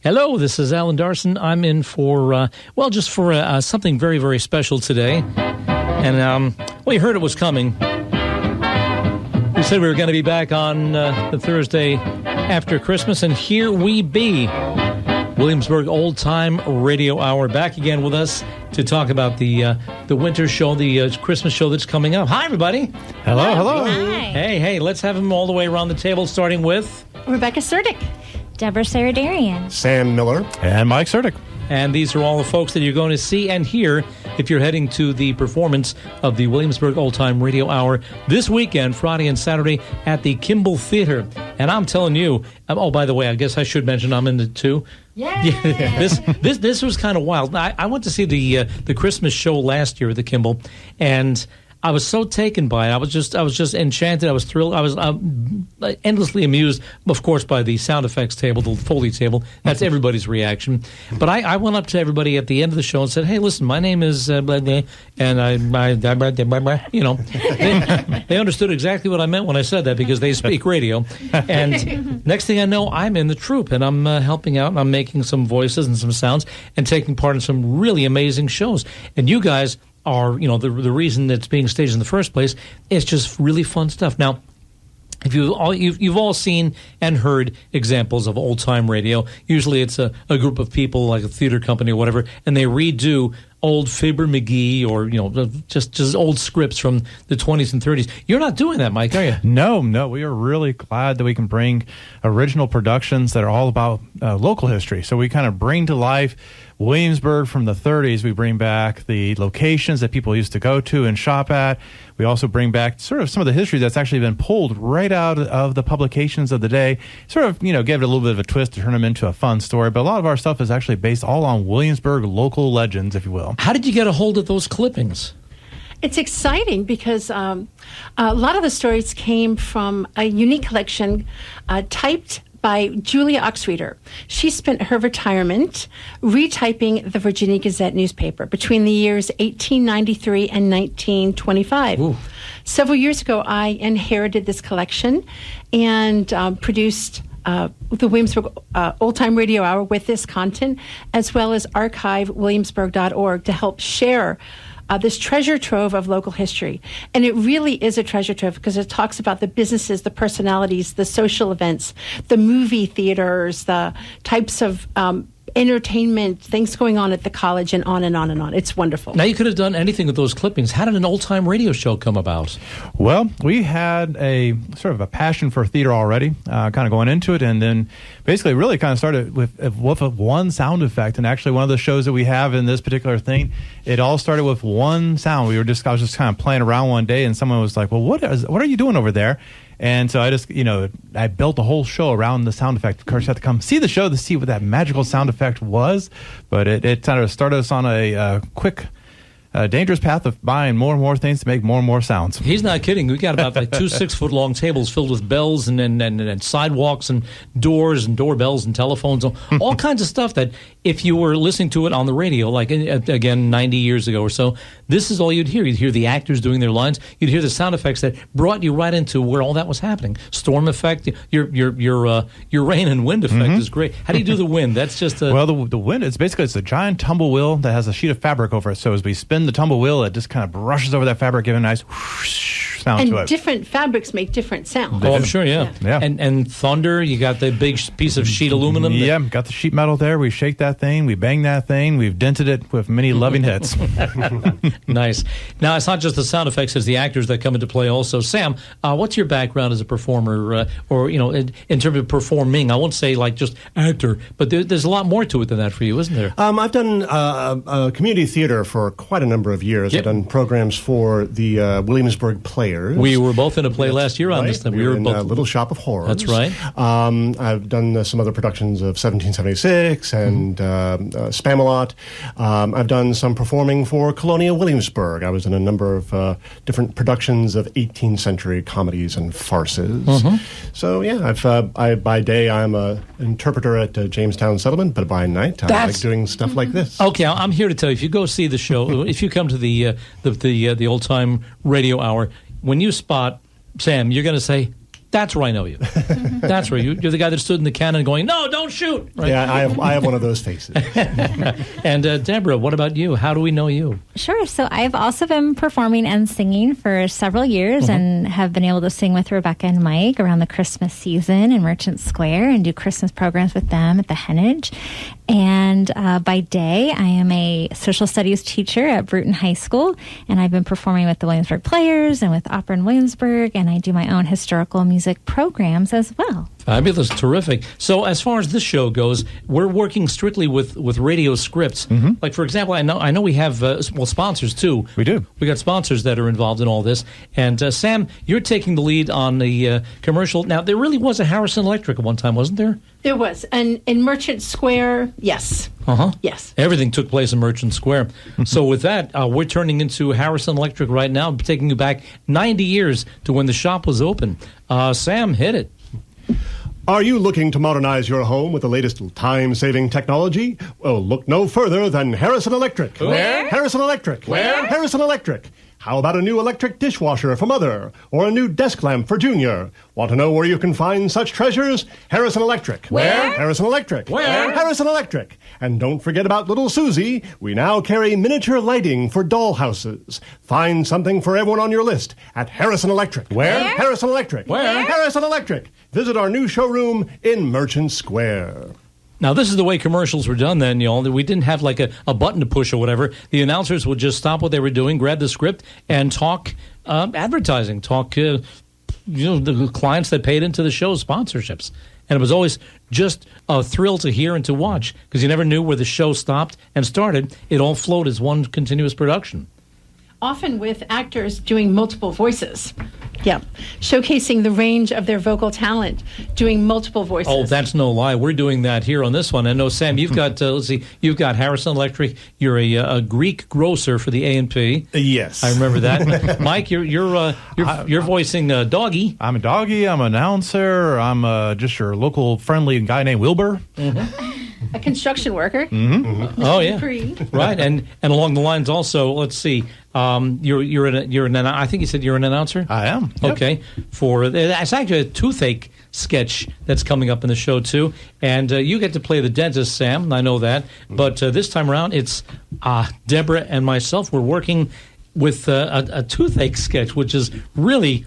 Hello, this is Alan Darsen. I'm in for, something very, very special today. And, you heard it was coming. We said we were going to be back on the Thursday after Christmas, and here we be. Williamsburg Old Time Radio Hour back again with us to talk about the winter show, the Christmas show that's coming up. Hi, everybody. Hello. Hi. Hey, let's have them all the way around the table, starting with Rebecca Surdick. Deborah Saradarian. Sam Miller. And Mike Surdick. And these are all the folks that you're going to see and hear if you're heading to the performance of the Williamsburg Old Time Radio Hour this weekend, Friday and Saturday, at the Kimball Theater. And I'm telling you, by the way, I guess I should mention I'm in it too. Yeah. This was kind of wild. I went to see the Christmas show last year at the Kimball, and I was so taken by it. I was just enchanted. I was thrilled. I was endlessly amused, of course, by the sound effects table, the Foley table. That's everybody's reaction. But I went up to everybody at the end of the show and said, "Hey, listen, my name is blah, blah," and they understood exactly what I meant when I said that because they speak radio. And next thing I know, I'm in the troupe and I'm helping out and I'm making some voices and some sounds and taking part in some really amazing shows. And you guys are, the reason it's being staged in the first place. It's just really fun stuff. Now, if you've all seen and heard examples of old-time radio. Usually it's a group of people, like a theater company or whatever, and they redo old Fibber McGee or, just old scripts from the 20s and 30s. You're not doing that, Mike, are you? No. We are really glad that we can bring original productions that are all about local history. So we kind of bring to life Williamsburg from the 30s. We bring back the locations that people used to go to and shop at. We also bring back sort of some of the history that's actually been pulled right out of the publications of the day. Sort of, give it a little bit of a twist to turn them into a fun story. But a lot of our stuff is actually based all on Williamsburg local legends, if you will. How did you get a hold of those clippings? It's exciting because a lot of the stories came from a unique collection typed by Julia Oxreader. She spent her retirement retyping the Virginia Gazette newspaper between the years 1893 and 1925. Ooh. Several years ago, I inherited this collection and produced the Williamsburg Old Time Radio Hour with this content, as well as archive williamsburg.org to help share this treasure trove of local history. And it really is a treasure trove because it talks about the businesses, the personalities, the social events, the movie theaters, the types of entertainment, things going on at the college, and on and on and on. It's wonderful. Now, you could have done anything with those clippings. How did an old-time radio show come about? Well, we had a sort of a passion for theater already, kind of going into it, and then basically really kind of started with one sound effect. And actually, one of the shows that we have in this particular thing, it all started with one sound. I was just kind of playing around one day, and someone was like, "Well, what are you doing over there?" And so I just, I built the whole show around the sound effect. Of course, you have to come see the show to see what that magical sound effect was. But it kind of started us on a quick, dangerous path of buying more and more things to make more and more sounds. He's not kidding. We got about two 6-foot-long tables filled with bells and sidewalks and doors and doorbells and telephones, all kinds of stuff that if you were listening to it on the radio, like, again, 90 years ago or so, this is all you'd hear. You'd hear the actors doing their lines. You'd hear the sound effects that brought you right into where all that was happening. Storm effect, your rain and wind effect is great. How do you do the wind? That's just Well, the wind, it's a giant tumble wheel that has a sheet of fabric over it. So as we spin the tumble wheel, it just kind of brushes over that fabric, giving a nice whoosh sound to it. And different fabrics make different sounds. Oh, I'm sure, yeah. And thunder, you got the big piece of sheet aluminum. Yeah, got the sheet metal there. We shake that thing. We bang that thing. We've dented it with many loving hits. Nice. Now, it's not just the sound effects, it's the actors that come into play also. Sam, what's your background as a performer, in terms of performing? I won't say like just actor, but there's a lot more to it than that for you, isn't there? I've done community theater for quite a number of years. Yep. I've done programs for the Williamsburg Players. We were both in a play last year on right? this thing. We were in both Little Shop of Horrors. That's right. I've done some other productions of 1776 and Spamalot. I've done some performing for Colonial Williamsburg. I was in a number of different productions of 18th century comedies and farces. So, yeah, by day I'm an interpreter at Jamestown Settlement, but by night I like doing stuff like this. Okay, I'm here to tell you, if you go see the show, if you come to the old time radio hour, when you spot Sam, you're going to say, That's where I know you. That's where you're the guy that stood in the cannon going, "No, don't shoot." Right? Yeah, I have one of those faces. And Deborah, what about you? How do we know you? Sure. So I've also been performing and singing for several years and have been able to sing with Rebecca and Mike around the Christmas season in Merchant Square and do Christmas programs with them at the Hennage. And by day, I am a social studies teacher at Bruton High School, and I've been performing with the Williamsburg Players and with Opera in Williamsburg, and I do my own historical music programs as well. Fabulous, terrific. So as far as this show goes, we're working strictly with radio scripts. Like, for example, I know we have sponsors too. We do. We got sponsors that are involved in all this. And Sam, you're taking the lead on the commercial. Now, there really was a Harrison Electric at one time, wasn't there? There was. And in Merchant Square, yes. Yes. Everything took place in Merchant Square. So with that, we're turning into Harrison Electric right now, taking you back 90 years to when the shop was open. Sam, hit it. Are you looking to modernize your home with the latest time-saving technology? Well, look no further than Harrison Electric. Where? Harrison Electric. Where? Harrison Electric. How about a new electric dishwasher for Mother? Or a new desk lamp for Junior? Want to know where you can find such treasures? Harrison Electric. Where? Harrison Electric. Where? Harrison Electric. And don't forget about little Susie. We now carry miniature lighting for doll houses. Find something for everyone on your list at Harrison Electric. Where? Harrison Electric. Where? Harrison Electric. Visit our new showroom in Merchant Square. Now, this is the way commercials were done then, We didn't have like a button to push or whatever. The announcers would just stop what they were doing, grab the script, and talk advertising, talk, the clients that paid into the show, sponsorships. And it was always just a thrill to hear and to watch because you never knew where the show stopped and started. It all flowed as one continuous production. Often with actors doing multiple voices. Yeah. Showcasing the range of their vocal talent, doing multiple voices. Oh, that's no lie. We're doing that here on this one. And no, Sam, you've got, you've got Harrison Electric. You're a Greek grocer for the A&P. Yes. I remember that. Mike, you're voicing Doggy. I'm a doggy. I'm an announcer. I'm just your local friendly guy named Wilbur. A construction worker. Oh, yeah. Right. And along the lines also, let's see. You're an I think you said you're an announcer. I am. Yep. Okay. It's actually a toothache sketch that's coming up in the show too, and you get to play the dentist, Sam. I know that, but this time around it's Deborah and myself. We're working with a toothache sketch, which is really.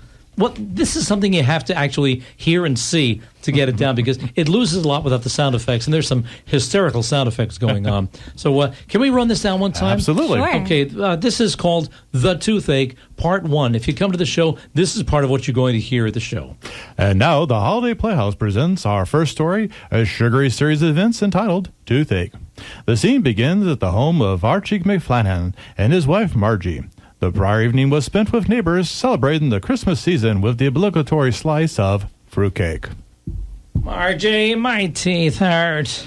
This is something you have to actually hear and see to get it down because it loses a lot without the sound effects, and there's some hysterical sound effects going on. So can we run this down one time? Absolutely. Sure. Okay, this is called The Toothache, Part 1. If you come to the show, this is part of what you're going to hear at the show. And now the Holiday Playhouse presents our first story, a sugary series of events entitled Toothache. The scene begins at the home of Archie McFlanahan and his wife Margie. The prior evening was spent with neighbors celebrating the Christmas season with the obligatory slice of fruitcake. Margie, my teeth hurt.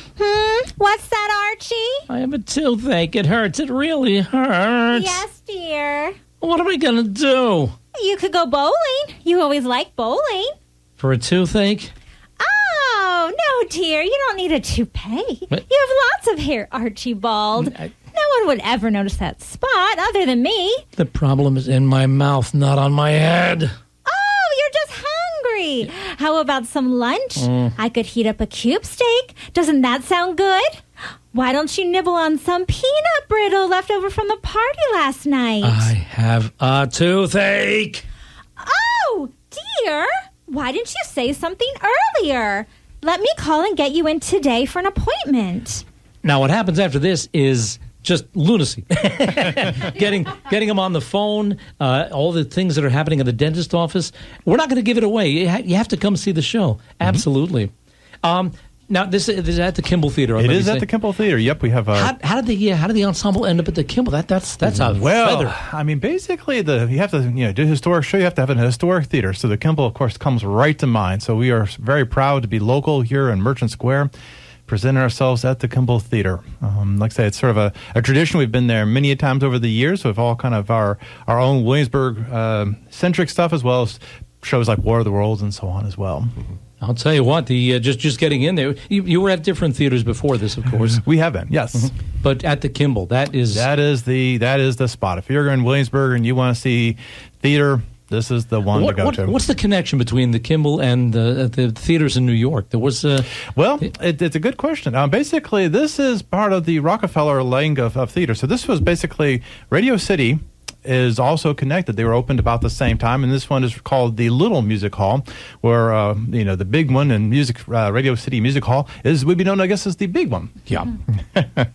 What's that, Archie? I have a toothache. It hurts. It really hurts. Yes, dear. What am I going to do? You could go bowling. You always like bowling. For a toothache? Oh, no, dear. You don't need a toupee. What? You have lots of hair, Archibald. No one would ever notice that spot other than me. The problem is in my mouth, not on my head. Oh, you're just hungry. How about some lunch? I could heat up a cube steak. Doesn't that sound good? Why don't you nibble on some peanut brittle left over from the party last night? I have a toothache. Oh, dear. Why didn't you say something earlier? Let me call and get you in today for an appointment. Now, what happens after this is just lunacy. getting them on the phone, all the things that are happening in the dentist office. We're not going to give it away. You have to come see the show. Absolutely. Now, this is at the Kimball Theater. It is at the Kimball Theater. Yep, we have. How did the ensemble end up at the Kimball? That's a feather. I mean, basically, you have to do a historic show. You have to have a historic theater. So the Kimball, of course, comes right to mind. So we are very proud to be local here in Merchant Square, presenting ourselves at the Kimball Theater. Like I say, it's sort of a tradition. We've been there many times over the years with all kind of our own Williamsburg-centric stuff, as well as shows like War of the Worlds and so on as well. I'll tell you what, the just getting in there, you were at different theaters before this, of course. We have been, yes. But at the Kimball, that is the spot. If you're in Williamsburg and you want to see theater, this is the one to go to. What's the connection between the Kimball and the theaters in New York? There was well, it's a good question. Basically, this is part of the Rockefeller Lang of theater. So this was basically Radio City is also connected. They were opened about the same time, and this one is called the Little Music Hall, where the big one in Radio City Music Hall would be known, I guess, as the big one. Yeah,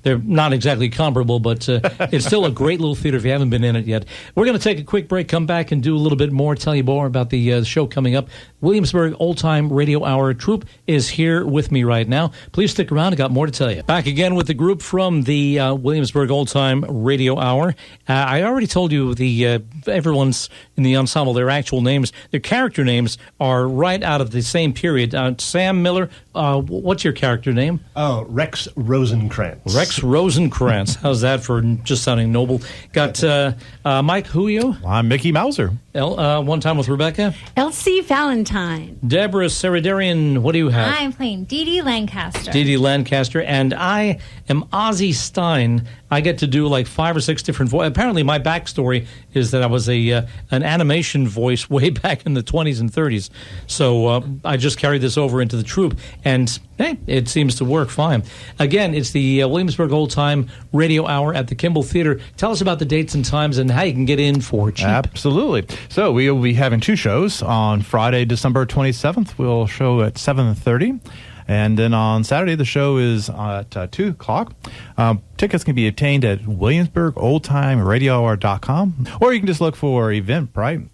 they're not exactly comparable, but it's still a great little theater if you haven't been in it yet. We're going to take a quick break, come back, and do a little bit more. Tell you more about the show coming up. Williamsburg Old Time Radio Hour troupe is here with me right now. Please stick around. I got more to tell you. Back again with the group from the Williamsburg Old Time Radio Hour. I already told you everyone's in the ensemble, their actual names, their character names are right out of the same period. Sam Miller, what's your character name? Oh, Rex Rosenkrantz. Rex Rosenkrantz. How's that for just sounding noble? Got Mike, who are you? I'm Mickey Mauser. One time with Rebecca. Elsie Valentine. Deborah Saradarian, what do you have? I'm playing Dee Dee Lancaster. Dee Dee Lancaster, and I am Ozzie Stein. I get to do like 5 or 6 different voices. Apparently, my backstory is that I was an animation voice way back in the 20s and 30s. So I just carried this over into the troupe, and hey, it seems to work fine. Again, it's the Williamsburg Old Time Radio Hour at the Kimball Theater. Tell us about the dates and times and how you can get in for cheap. Absolutely. So we will be having 2 shows. On Friday, December 27th, we'll show at 7:30. And then on Saturday, the show is at 2 o'clock. Tickets can be obtained at WilliamsburgOldTimeRadioHour.com, or you can just look for Eventbrite,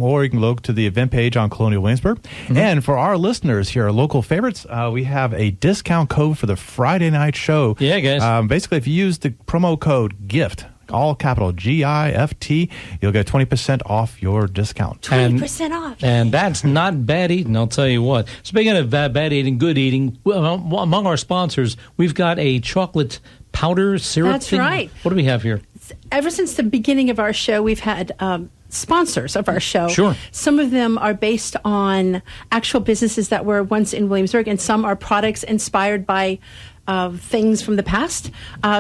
or you can look to the event page on Colonial Williamsburg. Mm-hmm. And for our listeners here, our local favorites, we have a discount code for the Friday night show. Yeah, guys. Basically, if you use the promo code GIFT, all capital GIFT, you'll get 20% off your discount. 20% off. And that's not bad eating, I'll tell you what. Speaking of bad eating, good eating, well, among our sponsors, we've got a chocolate powder syrup. That's thing. right. What do we have here? Ever since the beginning of our show, we've had sponsors of our show. Sure. Some of them are based on actual businesses that were once in Williamsburg, and some are products inspired by things from the past.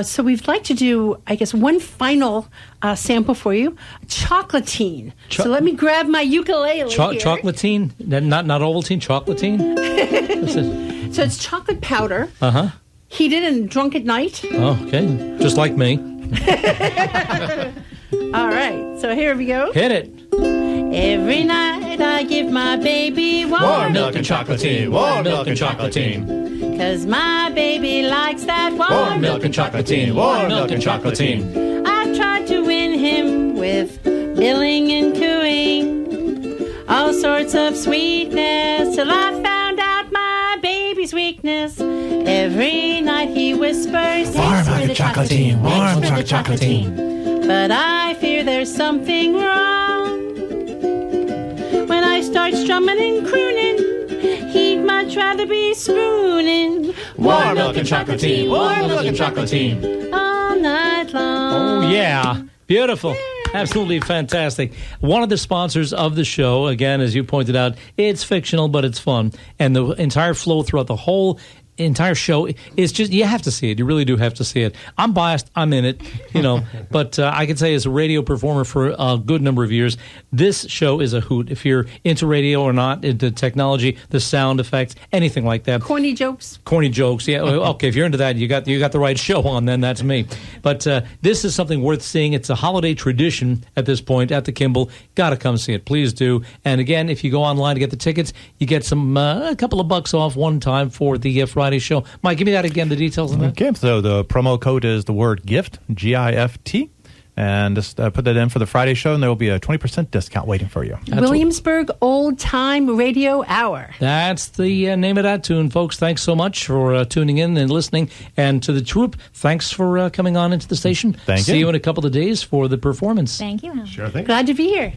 So we'd like to do, I guess, one final sample for you. Chocolatine. So let me grab my ukulele here. Chocolatine? Not Ovaltine, chocolatine? So it's chocolate powder. Uh-huh. Heated and drunk at night. Oh, okay. Just like me. All right. So here we go. Hit it. Every night I give my baby warm milk and chocolatine, warm milk and chocolatine. 'Cause my baby likes that warm milk and chocolatine, warm milk and chocolatine. I've tried to win him with billing and cooing, all sorts of sweetness, till I found out my baby's weakness. Every night he whispers, Warm milk and chocolatine, warm milk and chocolatine. but I fear there's something wrong. When I start strumming and crooning, he'd much rather be spooning. Warm milk and chocolatine, warm milk and chocolatine. All night long. Oh, yeah. Beautiful. Absolutely fantastic. One of the sponsors of the show, again, as you pointed out, it's fictional, but it's fun. And the entire flow throughout the whole entire show is just, you have to see it. You really do have to see it. I'm biased. I'm in it, but I can say as a radio performer for a good number of years, this show is a hoot. If you're into radio or not, into technology, the sound effects, anything like that. Corny jokes. Yeah. Okay. If you're into that, you got the right show on. Then that's me. But this is something worth seeing. It's a holiday tradition at this point at the Kimball. Got to come see it. Please do. And again, if you go online to get the tickets, you get a couple of bucks off one time for the Friday show. Mike, give me that again, the details on that. Okay, so the promo code is the word GIFT, GIFT, and just put that in for the Friday show, and there will be a 20% discount waiting for you. Williamsburg Old Time Radio Hour. That's the name of that tune, folks. Thanks so much for tuning in and listening. And to the troupe, thanks for coming on into the station. Thank you. See you in a couple of days for the performance. Thank you. Sure thing. Glad to be here.